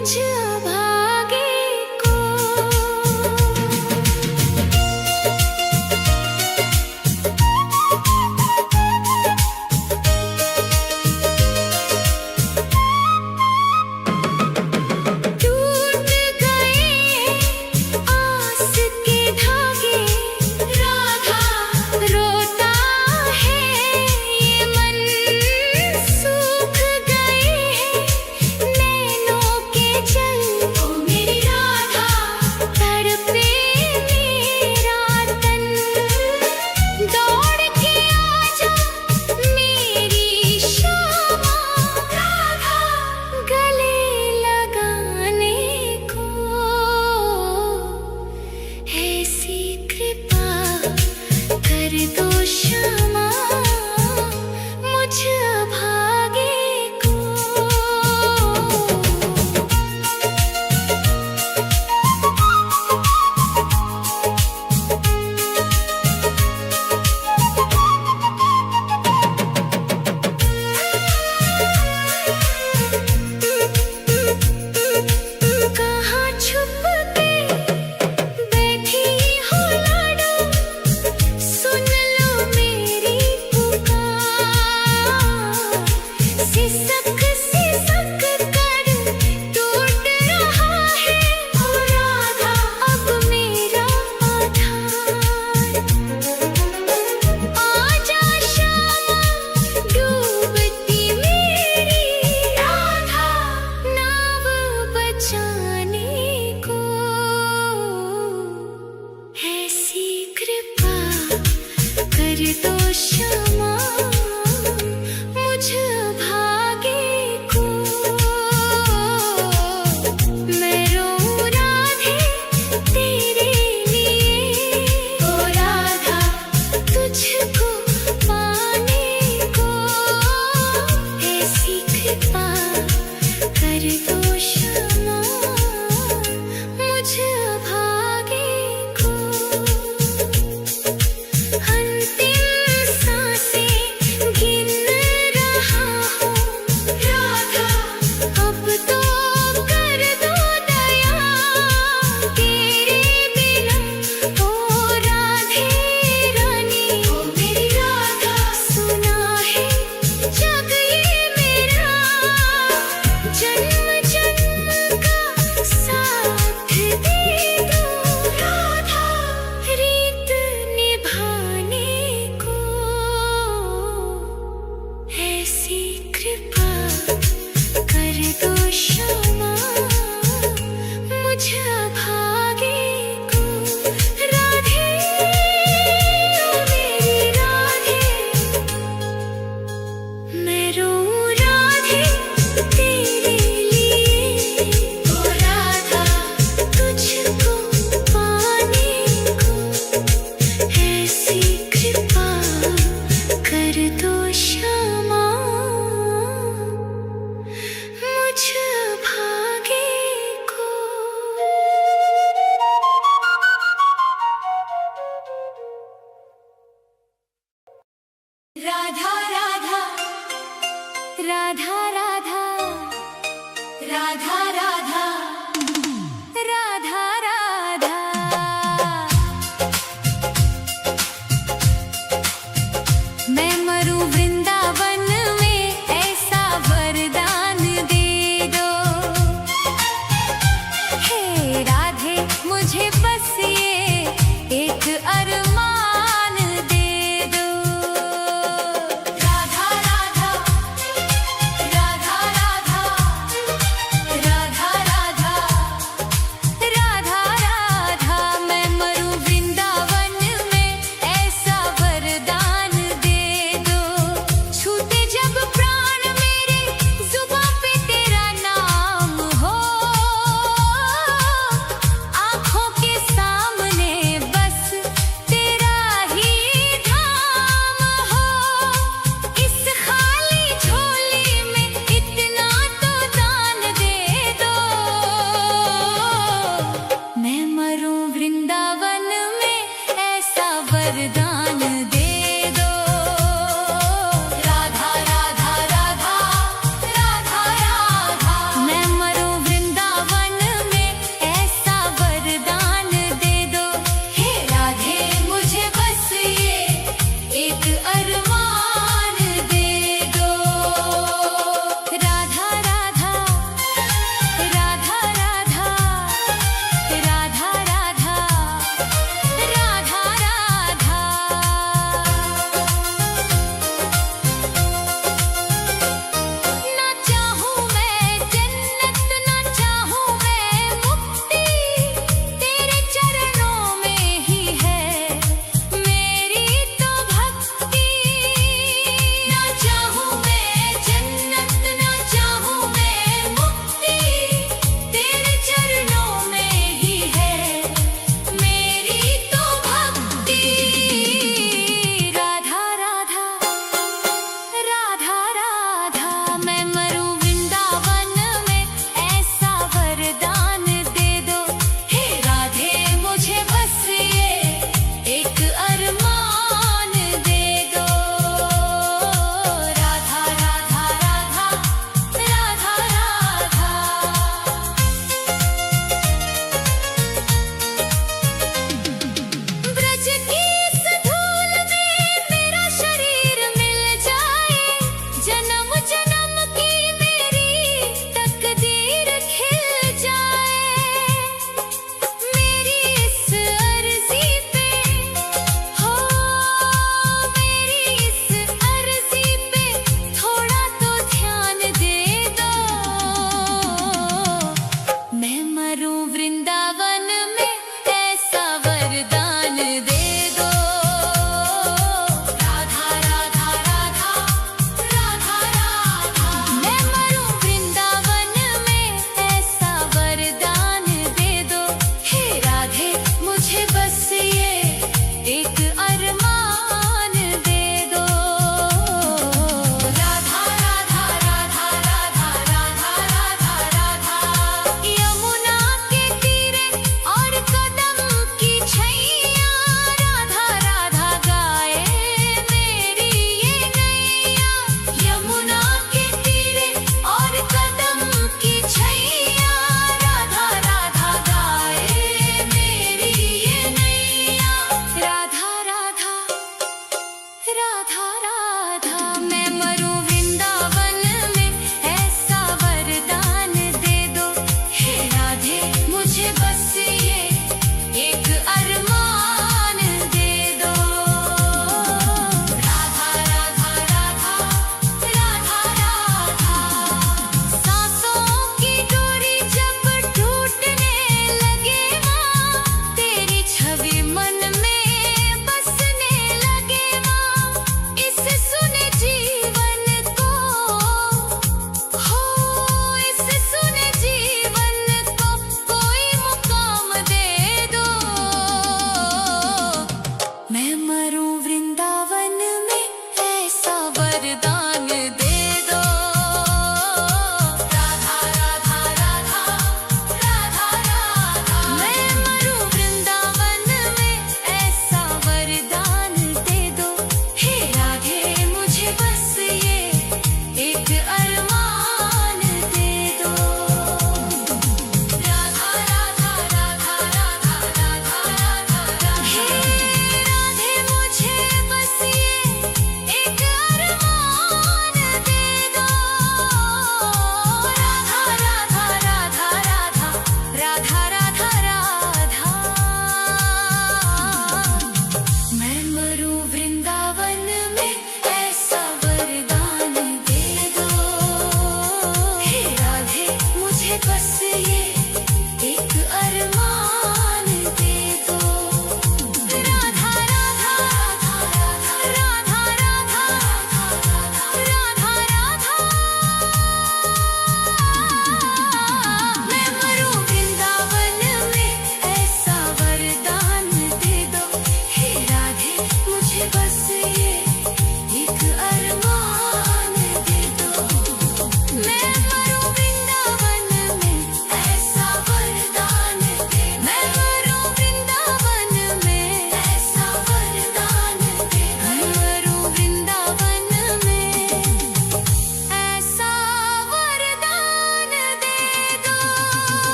मुझ अभागे को। टूट गए आस के धागे, राधा रोता है ये मन। सूख गए हैं नैनों के जल,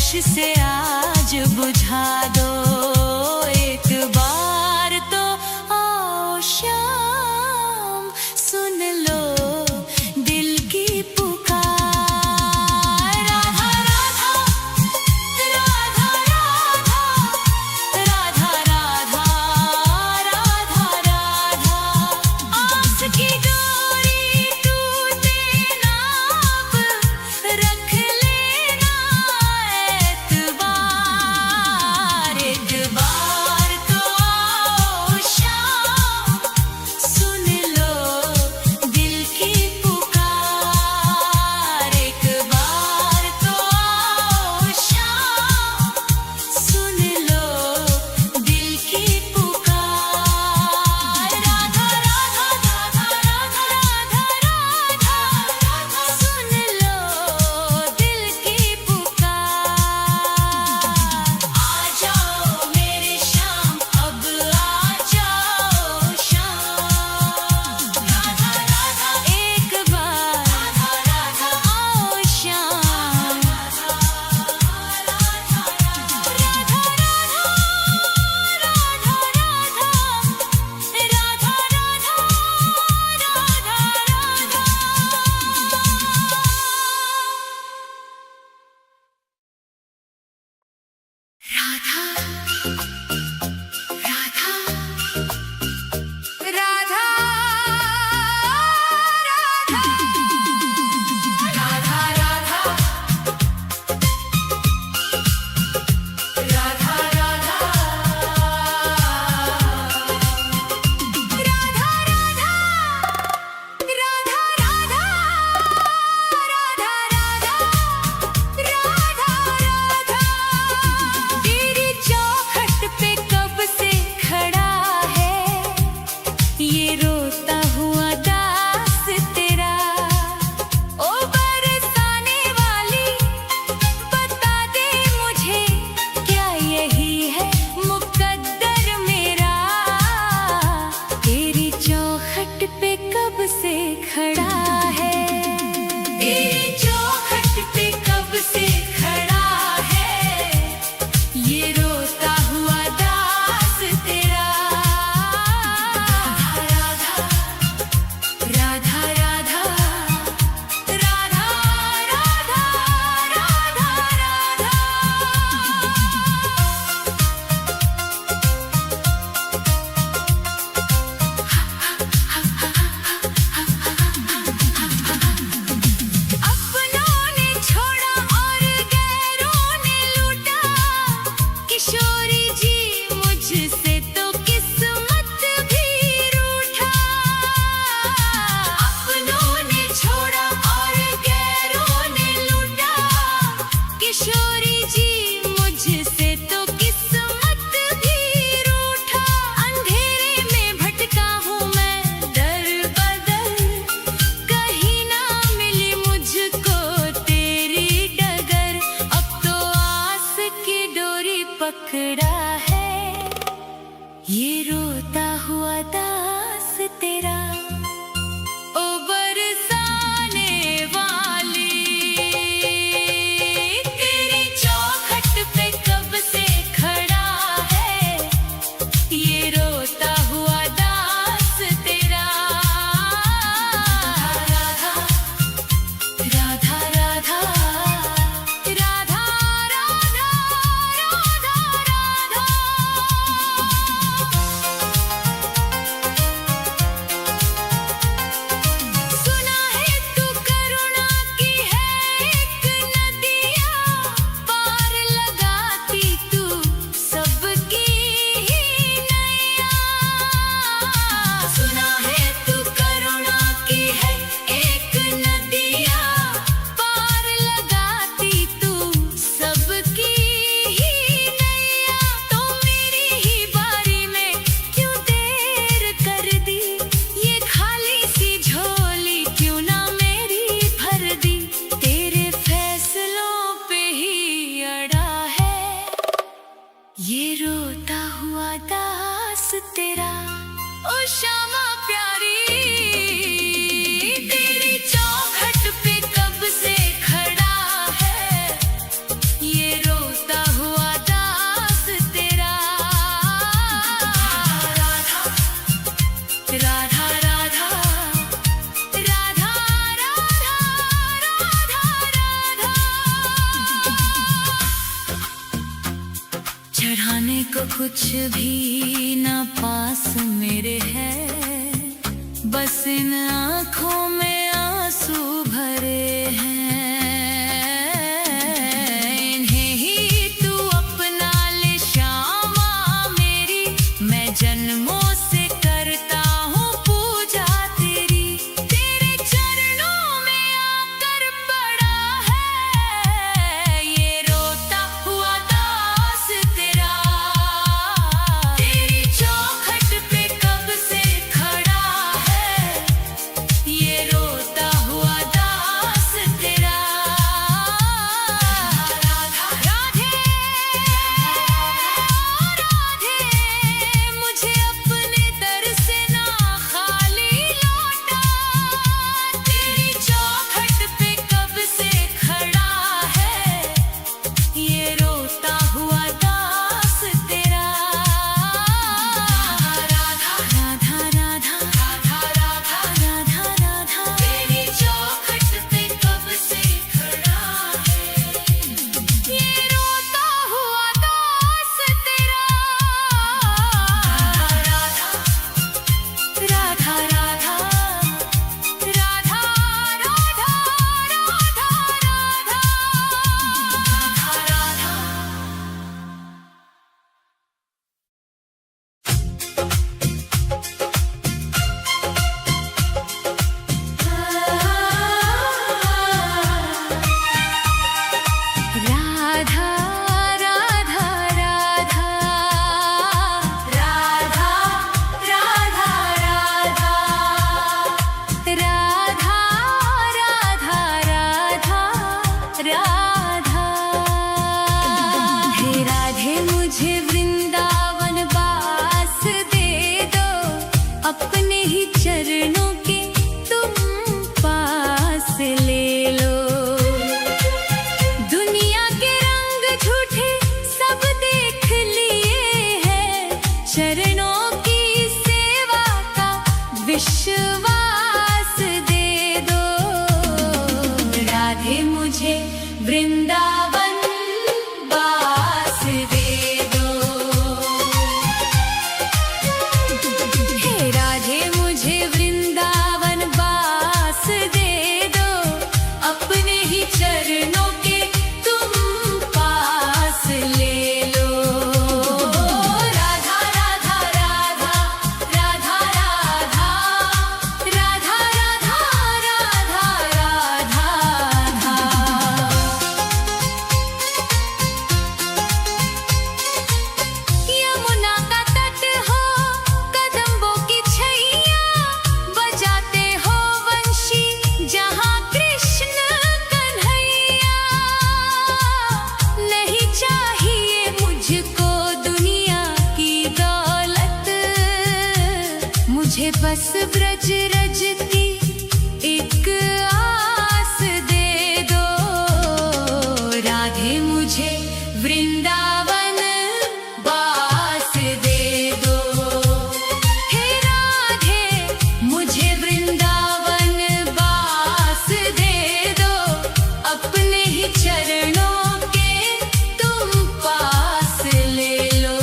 होश से आज बुझा दो एक बार तो आओ शाम सुन लो दिल की पुकार राधा राधा राधा राधा राधा राधा राधा आस की डोरी टूटे ना अब रख लेना एतबार एक बार तो आओ शाम सुन लो दिल की पुकार एक बार तो आओ शाम सुन लो दिल की पुकार राधा राधा राधा राधा राधा राधा सुन लो दिल की पुकार आ जाओ मेरे शाम अब आ जाओ शाम राधा राधा एक बार राधा राधा आओ शाम राधा राधा राधा तेरी चौखट पे कब से खड़ा है ये रोता हुआ दास तेरा ओ बरसाने वाली बता दे मुझे क्या यही है मुकद्दर मेरा तेरी चौखट पे कब से खड़ा है तेरी चौखट पे कब से खड़ा है ये रोता हुआ दास तेरा राधा राधा राधा राधा राधा राधा राधा अपनों ने छोड़ा और गैरों ने लूटा किशोरी जी मुझसे तो किस्मत भी रूठा अपनों ने छोड़ा और गैरों ने लूटा किशोरी जी मुझसे तो किस्मत भी रूठा अंधेरे में भटका हूँ मैं दर बदर कहीं ना मिली मुझको तेरी डगर अब तो आस की डोरी पकड़ा है ये रोता हुआ दास तेरा ओ बरसाने वाली तेरी चौखट पे कब से खड़ा है ये रोता हुआ दास तेरा राधा राधा राधा राधा राधा राधा राधा चढ़ाने को कुछ भी ना पास मेरे है, बस इन आँखों में आंसू भरे हैं। इन्हें ही तू अपना ले श्यामा मेरी, मैं जन्मों से करता हूँ पूजा तेरी। तेरे चरणों में आकर पड़ा है ये रोता हुआ दास तेरा। तेरी चौखट पे कब से खड़ा है ये रोता हुआ दास तेरा। राधा राधे राधे, मुझे अपने दर से ना खाली लौटा। तेरी चौखट पे कब से खड़ा है ये रोता हुआ दास तेरा। राधा राधा राधा राधा राधा राधा राधा, तेरी चौखट पे कब से खड़ा है ये रोता हुआ दास तेरा। राधा राधा राधा राधा राधा राधा राधा राधा राधा राधा राधा राधा राधा राधा। हे राधे मुझे वृंदावन वास दे दो, अपने ही चरणों के तुम पास ले लो। दुनिया के रंग झूठे सब देख लिए हैं, चरणों की सेवा का विश्वास दे दो। राधे मुझे वृंदावन वास दे दो। हे राधे मुझे वृंदावन वास दे दो, अपने ही चरणों के तुम पास ले लो। राधा राधा राधा राधा राधा राधा राधा राधा राधा। यमुना का तट हो, कदम्बों की छैया, बजाते हो वंशी जहाँ कृष्ण कन्हैया। नहीं चाहिए मुझको दुनिया की दौलत, मुझे बस ब्रज रज की एक आस दे दो। राधे मुझे वृंदावन वास दे दो। हे राधे मुझे वृंदावन वास दे दो, अपने ही चरणों के तुम पास ले लो।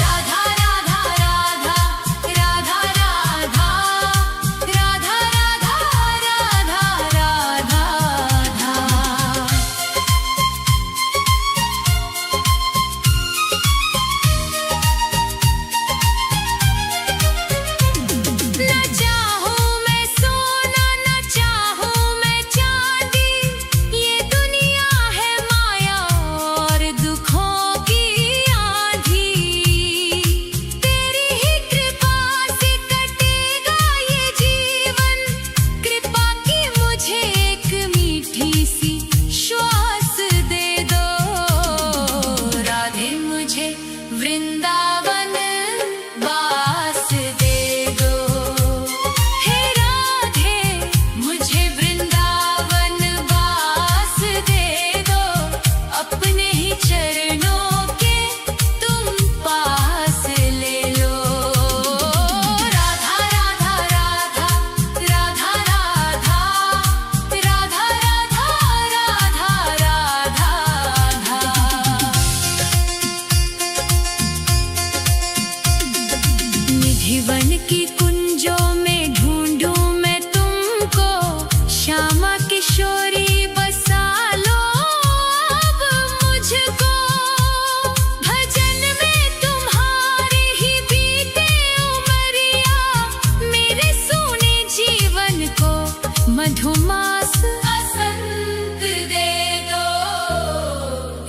राधा राधा राधा राधा राधा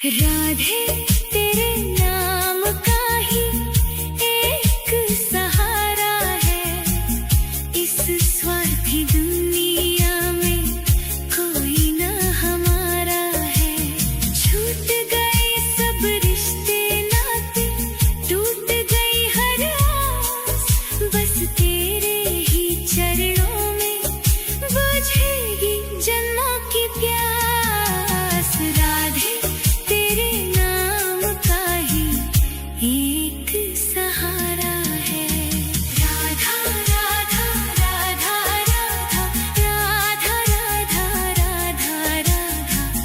राधे तेरे नाम का ही एक सहारा है, इस स्वार्थी दुनिया में कोई न हमारा है। छूट गए सब रिश्ते नाते, टूट गई हर आस, बस तेरे ही चरणों में बुझेगी जन्मों की प्यास। राधे तेरे नाम का ही एक सहारा है। राधा राधा राधा राधा राधा राधा राधा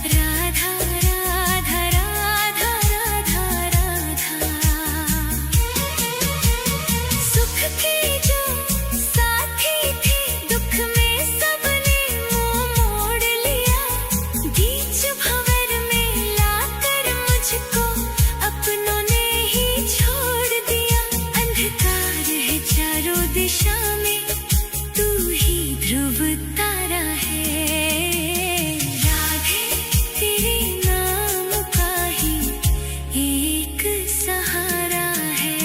राधा राधा राधा राधा राधा सुख के जो साथी थे, दुख में सबने मुंह मोड़ लिया। बीच भंवर में लाकर मुझको अपनों ने ही छोड़ दिया। अंधकार है चारों दिशा में, तू ही ध्रुव तारा है। राधे तेरे नाम का ही एक सहारा है।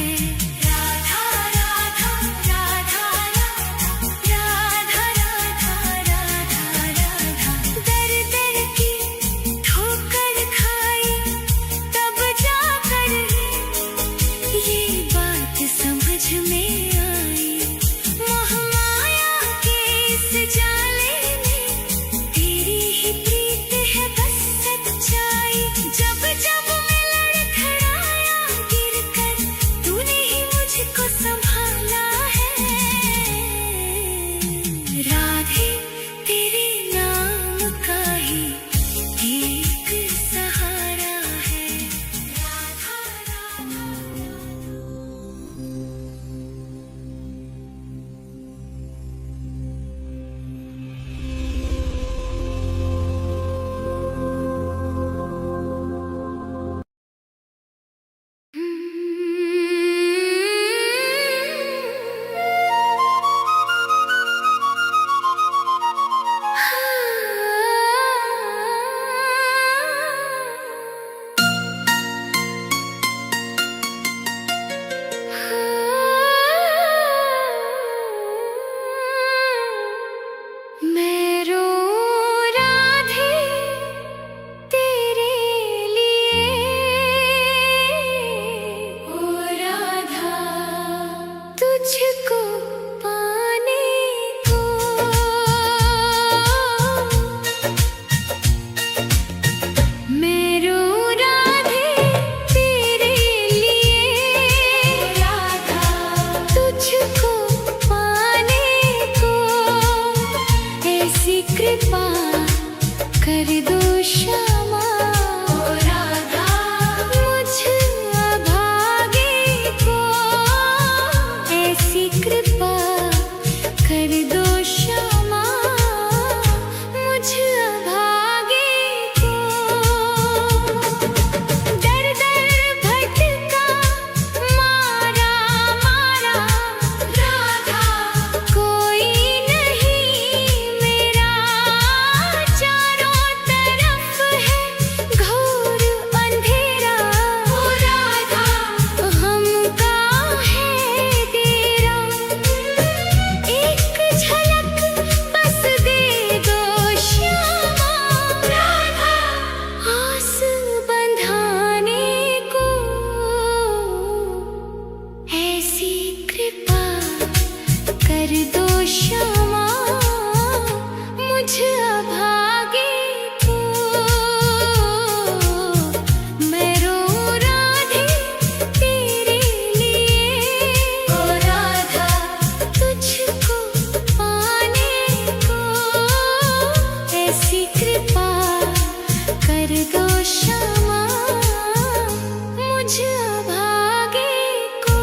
राधा राधा राधा राधा राधा राधा राधा दर दर की ठोकर खाई, तब जाकर ये बात समझ में आई। मोह माया के इस जाले में तेरी ही प्रीत है बस सच्चाई। जब जब मैं लड़खड़ाया गिरकर, तूने ही मुझको संभाला है। राधे तेरे नाम का ही एक सहारा है। राधा राधा मैं रो राधे तेरे लिए, ओ राधा तुझको पाने को। मैं रो राधे तेरे लिए, राधा तुझको पाने को। ऐसी कृपा कर दो श्यामा, ओ राधा मुझ अभागे को। ऐसी कृपा कर दो श्यामा, मुझ अभागे को। दर दर भटका मारा मारा राधा, कोई नहीं मेरा। चारों तरफ है घोर अंधेरा, ओ राधा हमका है डेरा। एक झलक बस दे दो श्यामा, राधा आस बंधाने को। ऐसी कृपा कर दो श्यामा, मुझ अभागे को। मैं रो राधे तेरे लिए, ओ राधा तुझको पाने को। ऐसी कृपा कर दो श्यामा, मुझ अभागे को।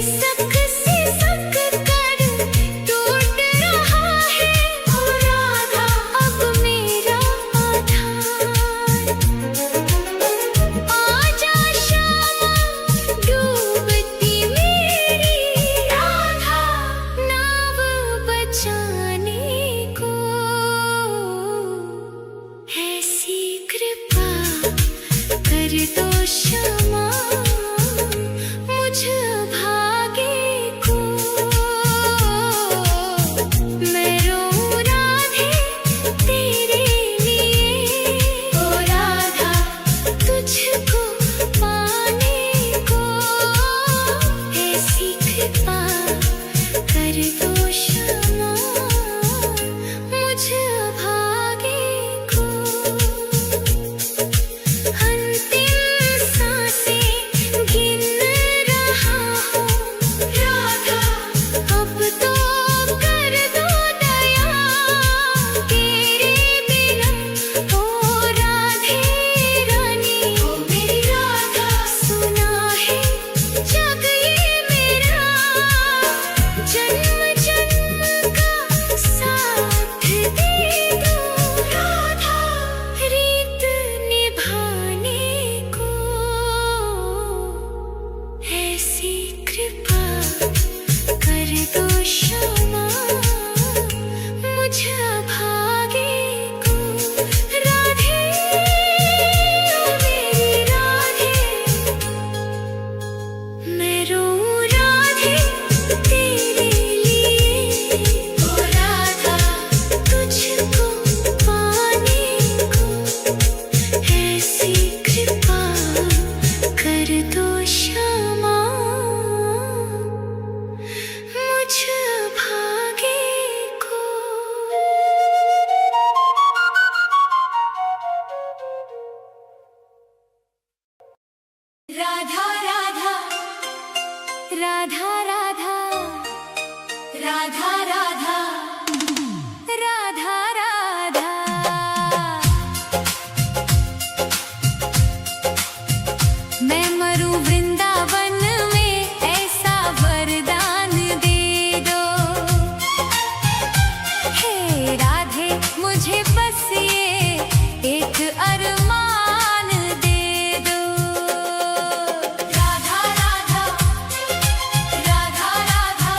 सिसक सिसक कर टूट रहा है ओ राधा अब मेरा आधार। आजा श्यामा डूबती मेरी राधा नाव बचाने को। ऐसी कृपा कर दो क्षमा मुझ भागे को। मैं रोऊं राधे तेरे लिए ओ राधा तुझको पाने को। ऐसी कृपा कर दो क्षमा मुझ भागे को। अंतिम सांसें गिन रहा हूँ राधा अब तो कर दो दया तेरे बिना ओ राधे रानी ओ मेरी राधा। सुना है जग ये मेरा जन्म जन्म का साथ दे दो राधा रीत निभाने को। ऐसी कृपा कर दो क्षमा मुझ भागे को। राधे ओ मेरी राधे मैं रोऊं राधे तेरे लिए ओ राधा तुझको पाने को। ऐसी कृपा कर दो क्षमा मुझ भागे को। राधा राधा राधा राधा राधा राधा राधा राधा। मैं मरूं वृंदावन में ऐसा वरदान दे दो। हे राधे मुझे बस ये एक अरमान दे दो। राधा राधा राधा राधा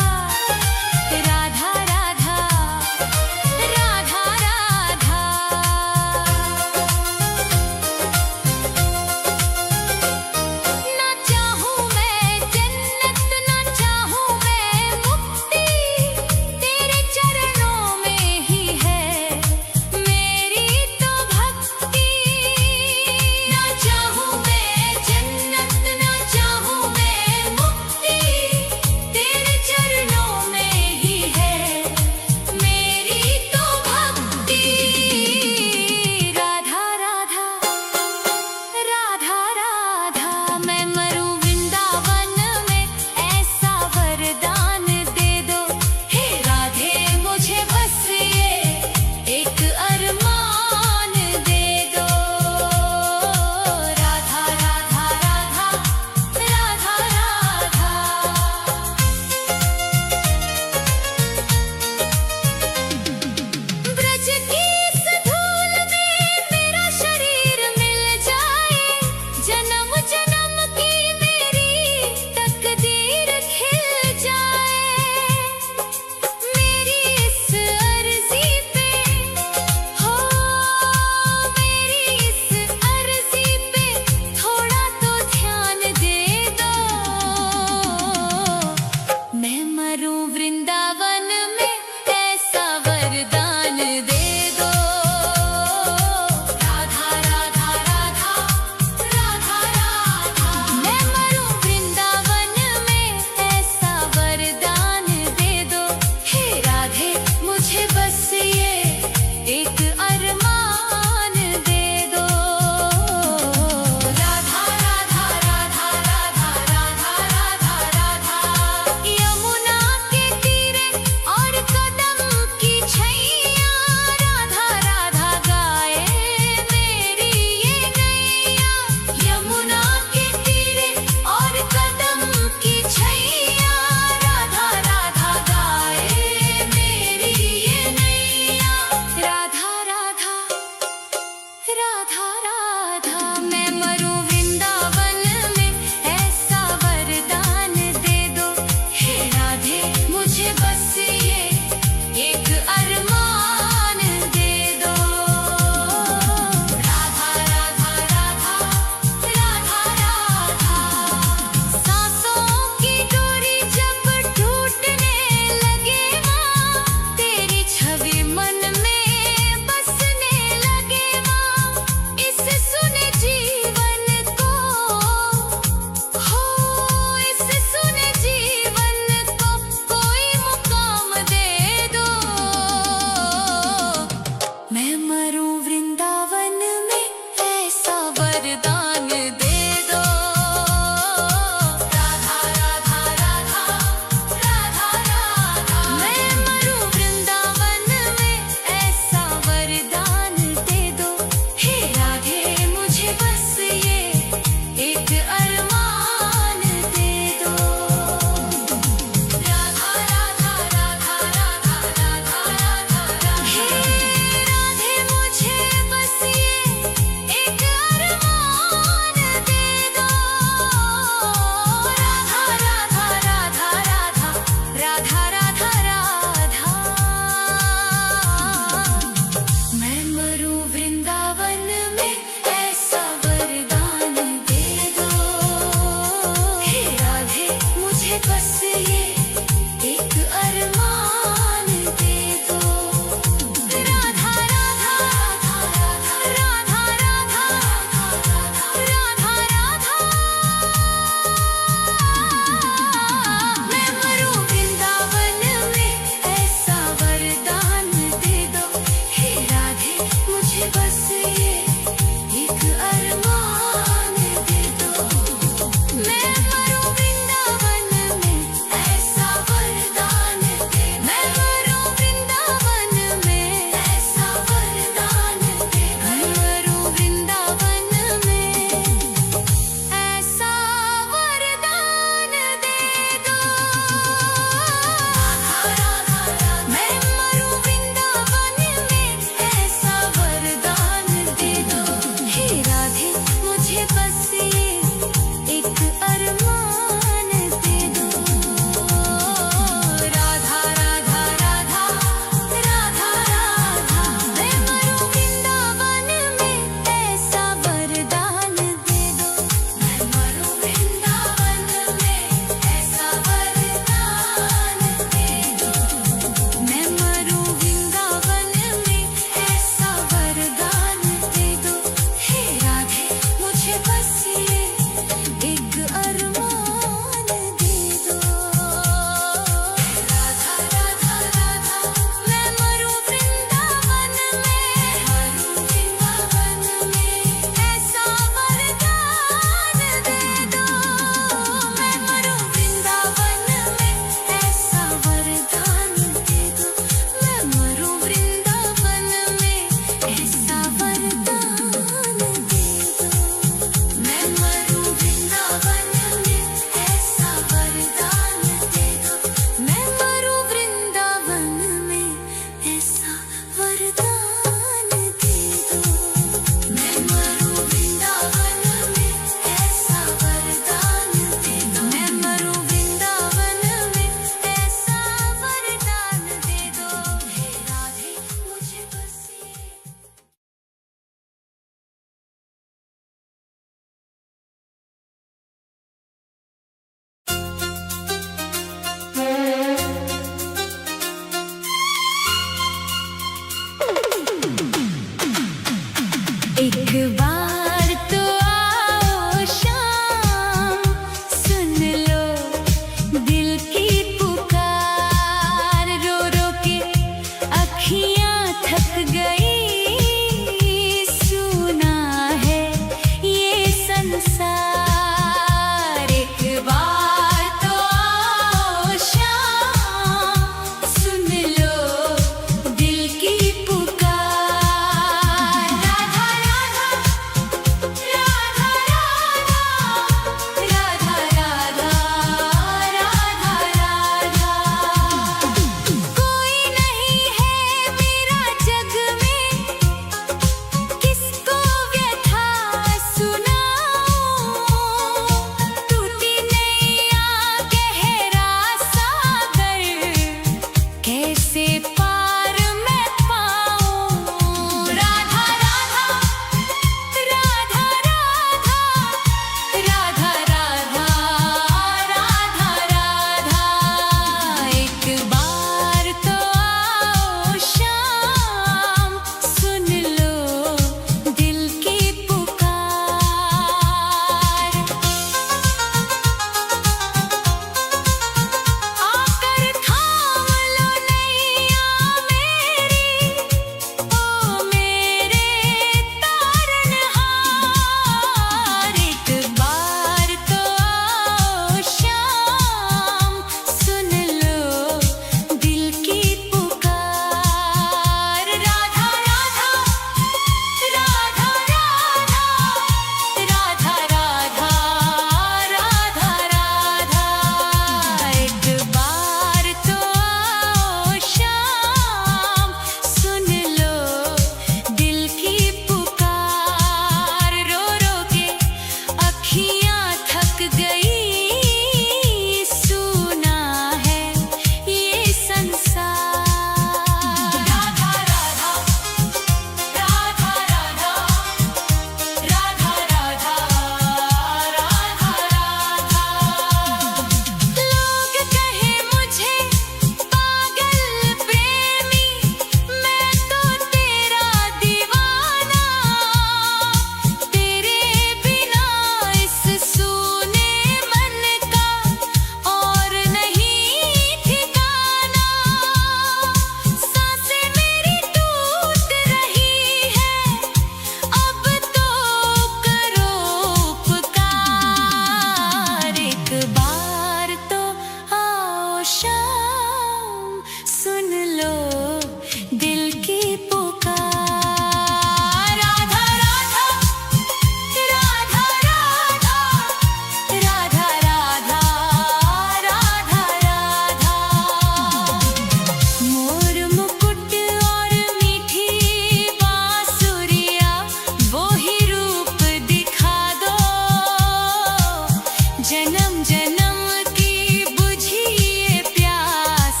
जन्म की बुझी ये प्यास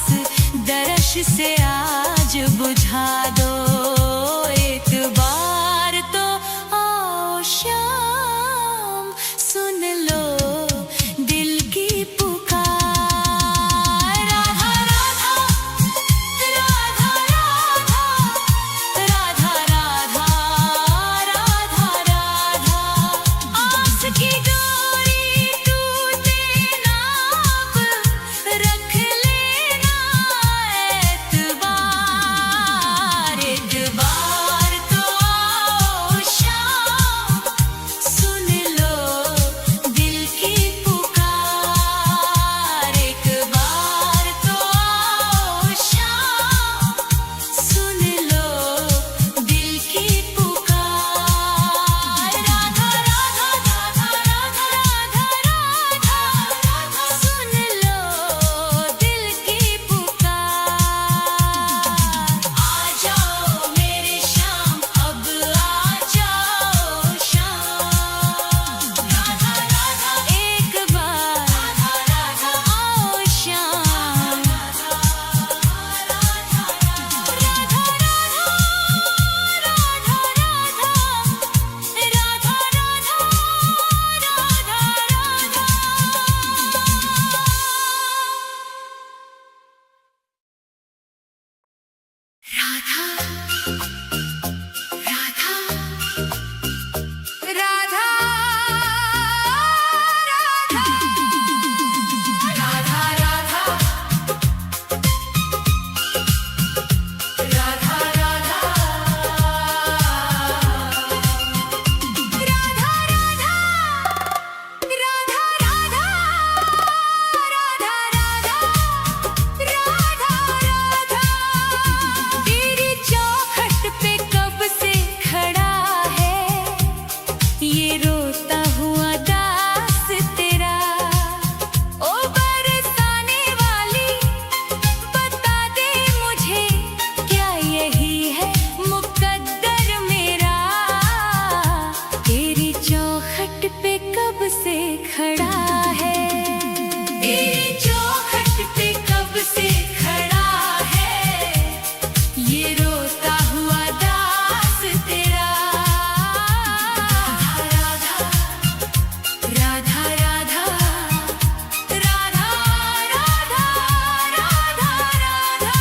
दर्श से आज बुझा दो। एक बार तो आओ शाम, सुन लो दिल की पुकार। राधा राधा राधा राधा राधा राधा राधा। आस की डोरी टूटे ना अब, रख लेना एतबार। एक बार तो आओ शाम, सुन लो दिल की पुकार। एक बार तो आओ शाम, सुन लो दिल की पुकार। राधा राधा राधा राधा राधा राधा, सुन लो दिल की पुकार। आ जाओ मेरे श्याम, अब आ जाओ शाम। राधा राधा एक बार, राधा राधा आओ श्याम। राधा राधा राधा तेरी चौखट पे कब से खड़ा है ये रोता हुआ दास तेरा। ओ बरसाने वाली बता दे मुझे, क्या यही है मुकद्दर मेरा। तेरी चौखट पे कब से खड़ा है, तेरी चौखट पे कब से खड़ा है ये रोता हुआ दास तेरा। राधा राधा राधा राधा राधा राधा राधा।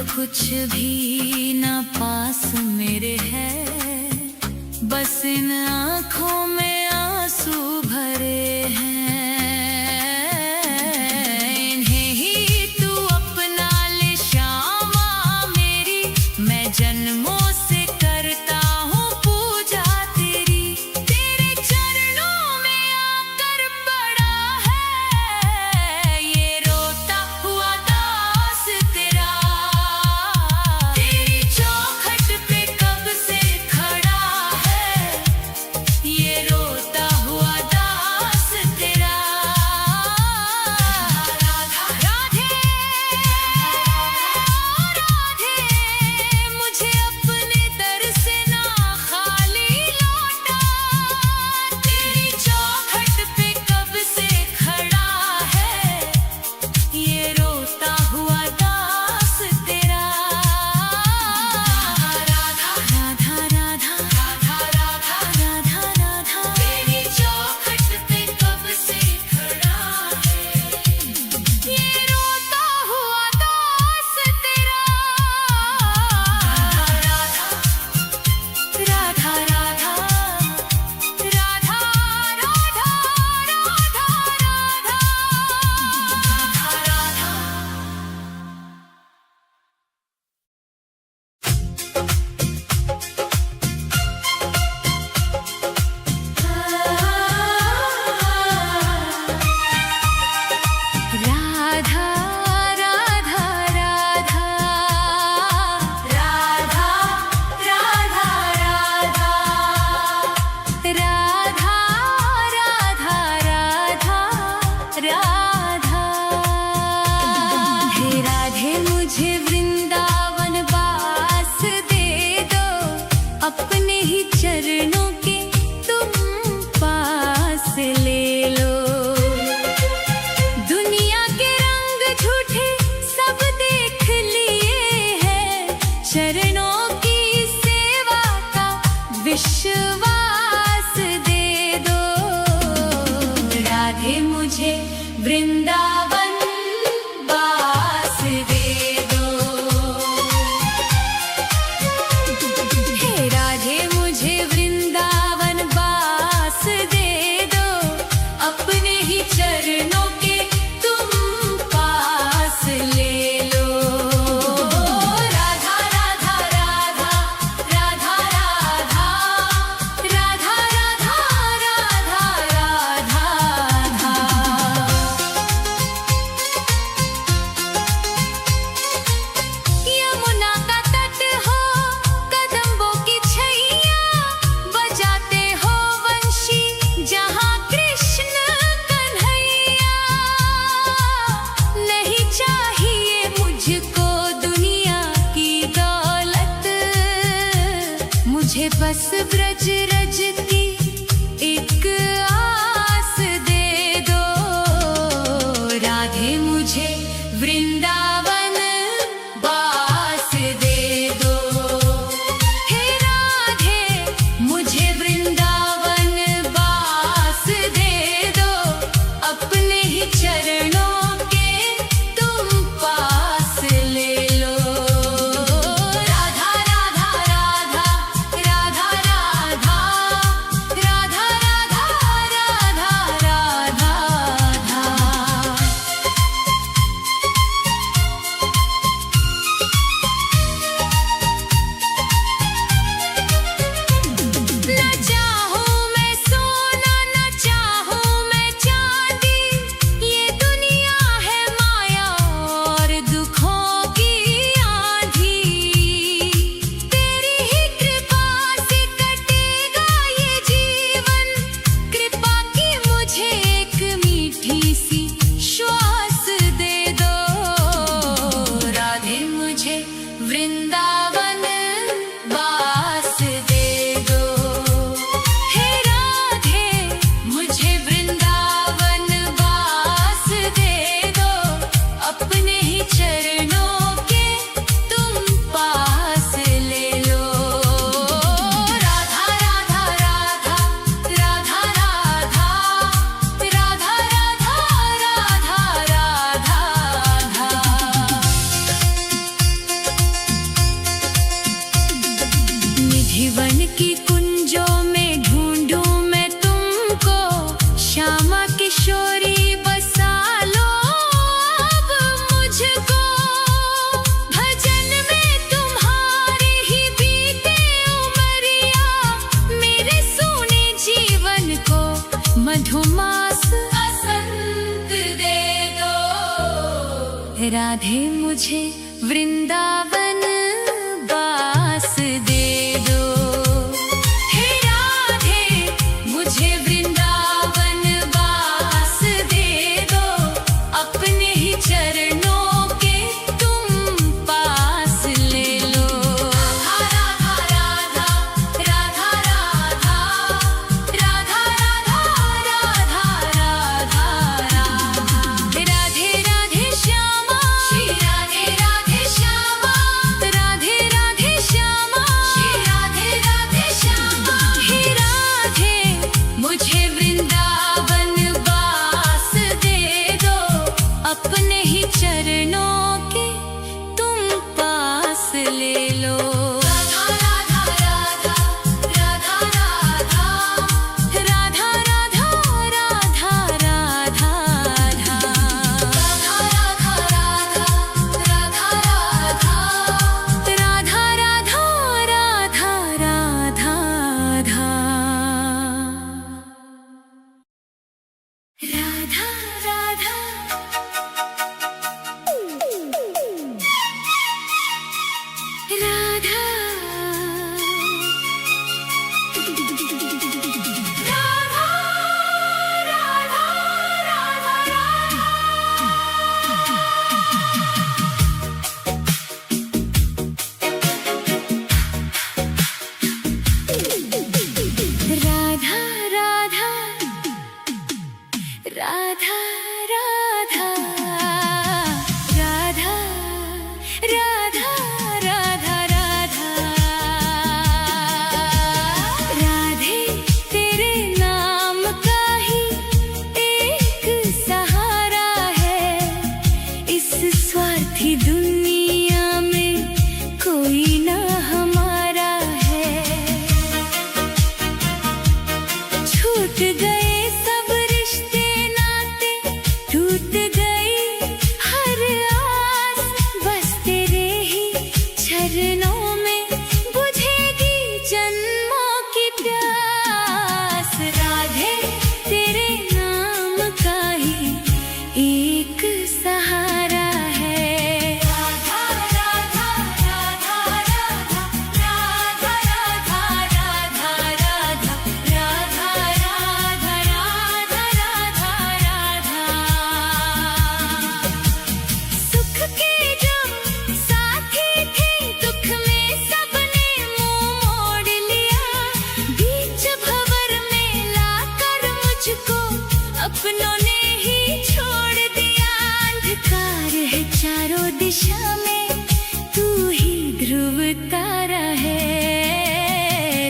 कुछ भी ना पास मेरे है, बस इन आँखों में आंसू भरे हैं। इन्हें ही तू अपना ले श्यामा मेरी, मैं जन्मों से करता हूँ पूजा तेरी। तेरे चरणों में आकर पड़ा है ये रोता हुआ दास तेरा। तेरी चौखट पे कब से खड़ा है ये रोता हुआ दास तेरा। राधा राधे राधे, मुझे अपने दर से ना खाली लौटा। तेरी चौखट पे कब से खड़ा है ये रोता हुआ दास तेरा। राधा राधा राधा राधा राधा राधा राधा, तेरी चौखट पे कब से खड़ा है ये रोता हुआ दास तेरा। राधा राधा राधा राधा राधा राधा राधा राधा राधा राधा राधा राधा राधा राधा। हे राधे मुझे वृंदावन वास दे दो, अपने ही चरणों के तुम पास ले लो। दुनिया के रंग झूठे सब देख लिए हैं, चरणों की सेवा का विश्वास दे दो। राधे मुझे वृंदावन वास दे दो। हे राधे मुझे वृंदावन वास दे दो, अपने ही चरणों के तुम पास ले लो। राधा राधा राधा राधा राधा राधा राधा राधा राधा राधा। यमुना का तट हो कदम्बों की छैया, बजाते हो वंशी जहाँ कृष्ण कन्हैया। नहीं चाहिए मुझको दुनिया की दौलत, मुझे बस ब्रज रज की एक आस दे दो। राधे मुझे वृंदावन वास दे दो। हे राधे मुझे वृंदावन वास दे दो, अपने ही चरणों के तुम पास ले लो। राधा राधा राधा राधा राधा श्यामा किशोरी बसा लो अब मुझको, भजन में तुम्हारी ही बीते उमरिया, मेरे सोने जीवन को मधुमास बसंत दे दो। राधे मुझे वृंदावन बास दे दो, हे राधे मुझे वृंदावन बास दे दो, अपने ही चरणों के तुम पास ले लो। राधा राधा राधा राधा राधा राधा राधा राधा, राधे राधे श्यामा, श्री राधे राधे श्यामा, राधे राधे श्यामा, श्री राधे राधे श्यामा। हे राधे मुझे वृंदावन बास दे दो, अपने ही चरणों के तुम पास ले लो। राधा राधा राधा राधा राधा राधा राधा राधा राधा राधा राधा राधा राधे तेरे नाम का ही एक सहारा है, इस स्वार्थी दुनिया में कोई ना हमारा है। छूट गए सब रिश्ते नाते, टूट गई हर आस, बस तेरे ही चरणों में बुझेगी जन्मों की प्यास। राधे तेरे नाम का ही एक सहारा है। राधा राधा राधा राधा राधा राधा राधा राधा राधा राधा राधा राधा। सुख के जो साथी थे, दुख में सबने मुंह मोड़ लिया, बीच भंवर में लाकर मुझको अपनों ने ही छोड़ दिया। अंधकार है चारों दिशा में, तू ही ध्रुव तारा है।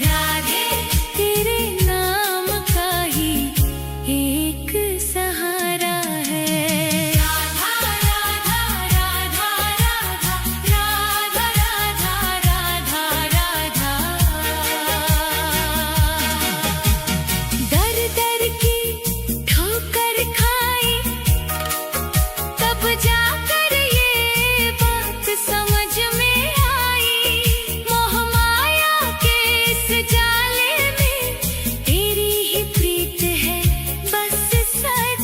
राधे तेरे नाम का ही एक सहारा है। राधा राधा राधा राधा राधा राधा राधा राधा। दर दर की ठोकर खाई, तब जाकर ये बात समझ में आई, मोह माया के इस जाले में तेरी ही प्रीत है बस सच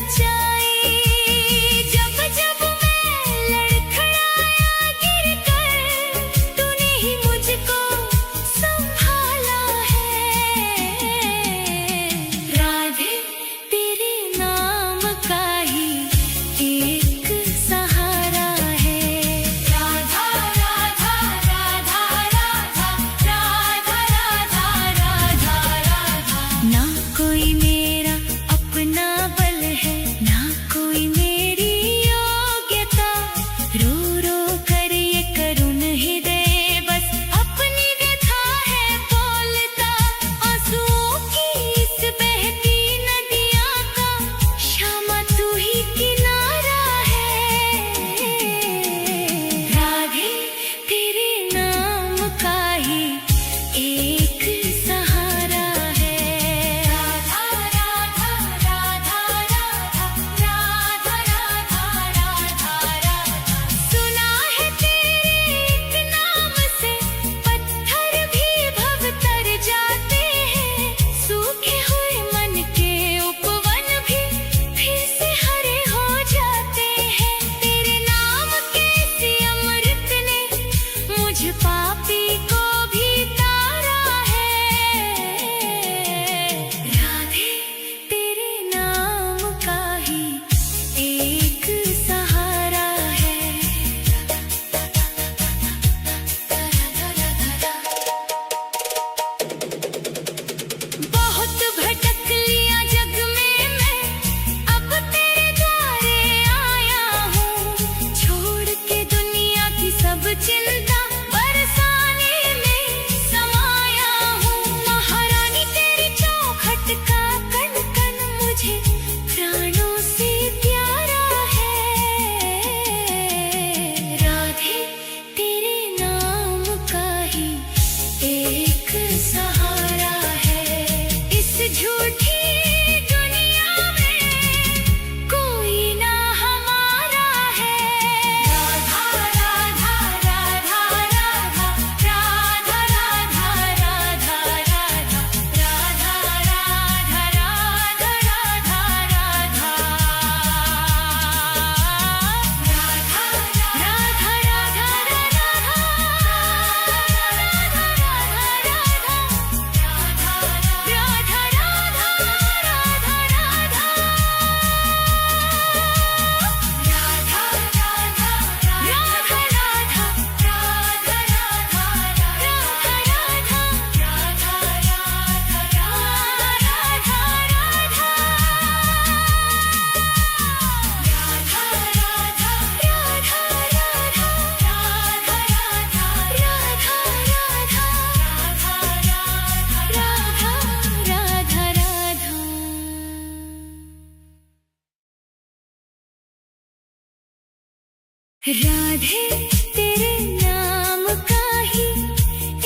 राधे तेरे नाम का ही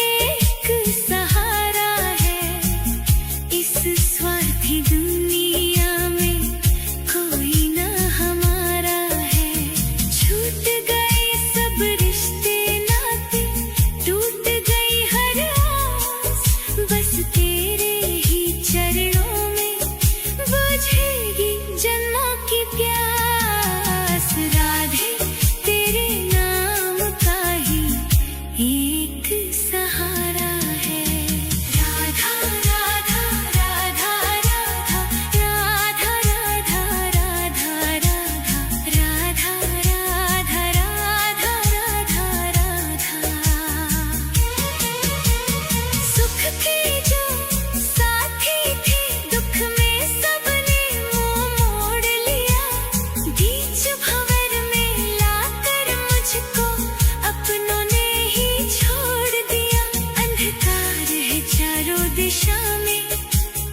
एक सहारा है, इस स्वार्थी दुनिया में कोई ना हमारा है। छूट गए सब रिश्ते नाते, टूट गई हर आस, बस तेरे ही चरणों में बुझेगी जन्मों की प्यास। राधे तेरे नाम का ही एक सहारा है। राधा राधा राधा राधा राधा राधा राधा राधा राधा राधा राधा राधा। सुख के जो साथी थे, दुख में सबने मुंह मोड़ लिया। बीच भंवर में लाकर मुझको अपनों ने ही छोड़ दिया। अंधकार है चारों दिशा में,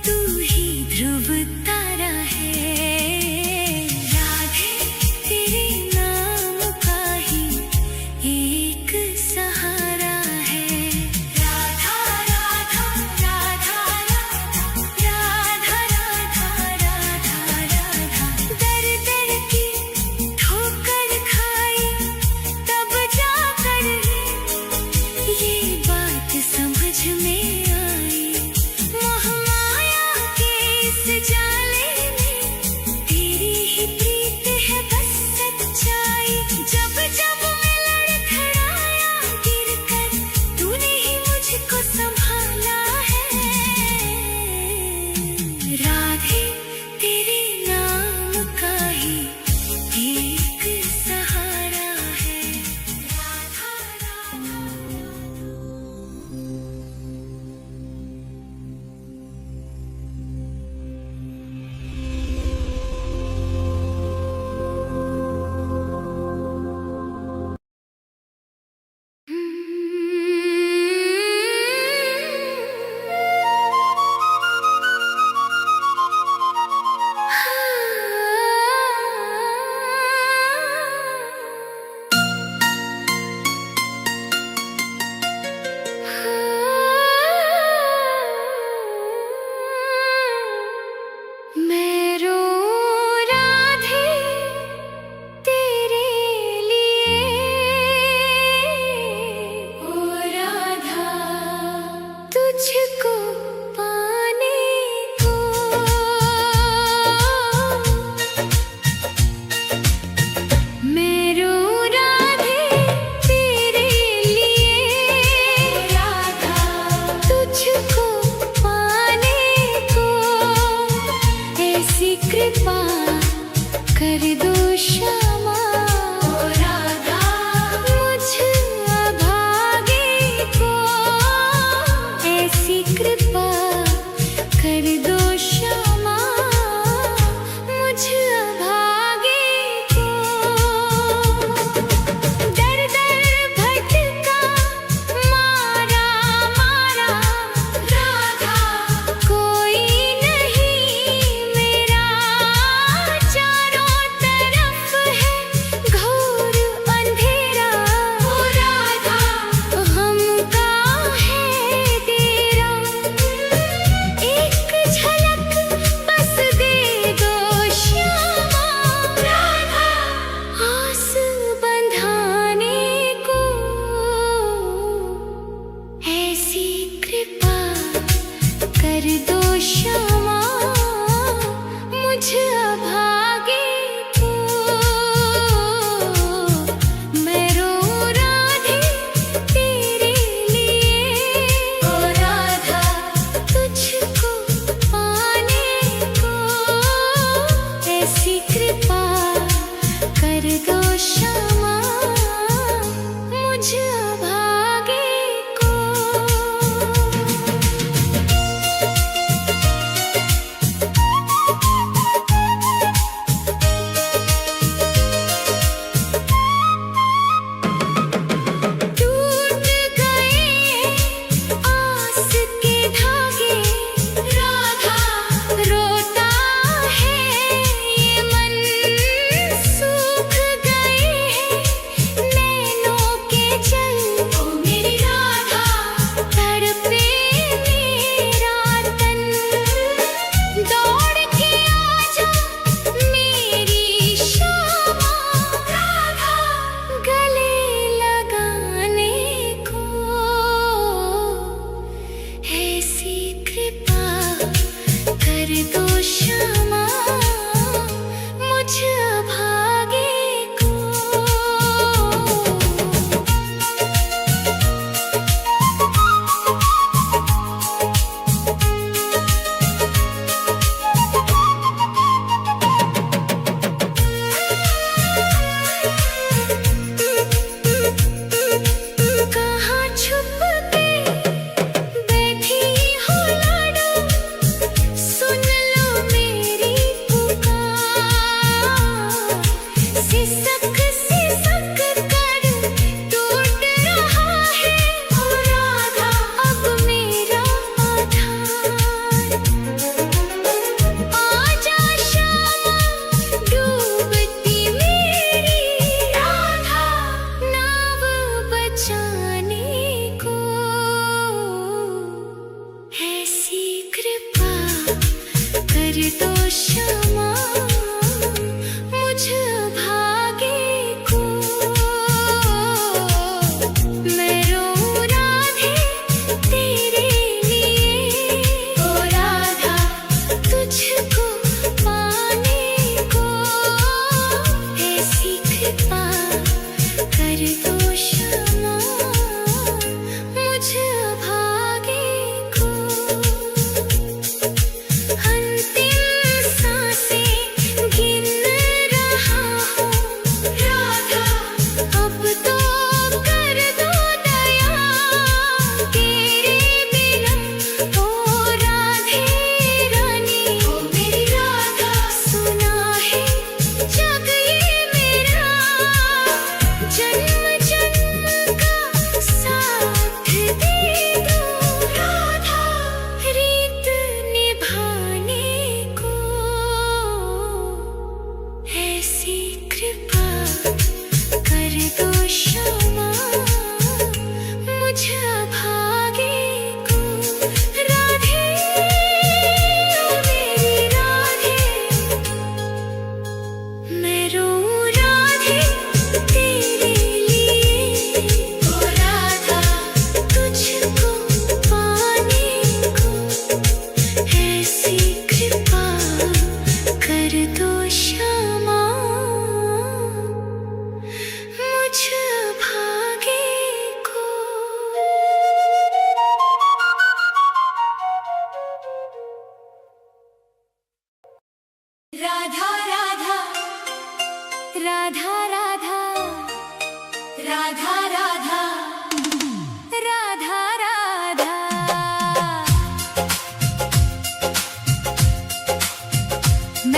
तू ही ध्रुव तारा है। राधे तेरे नाम का ही एक सहारा है। राधा राधा राधा राधा राधा राधा राधा। दर दर की ठोकर खाई तब जाकर ये बात समझ में आई। मोह माया के इस जाले में तेरी ही प्रीत है बस सच्चाई। जब जब मैं लड़खड़ाया गिरकर, तूने ही मुझको संभाला है। राधे तेरे नाम का ही एक सहारा है। राधा राधा। मैं रो राधे तेरे लिए, ओ राधा तुझको पाने को। मैं रो राधे तेरे लिए, राधा तुझको पाने को। ऐसी कृपा कर दो श्यामा, ओ राधा मुझ अभागे को। ऐसी कृपा कर दो श्यामा, मुझ अभागे को। दर दर भटका मारा मारा राधा, कोई नहीं मेरा चारों तरफ है।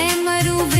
मैं मरूं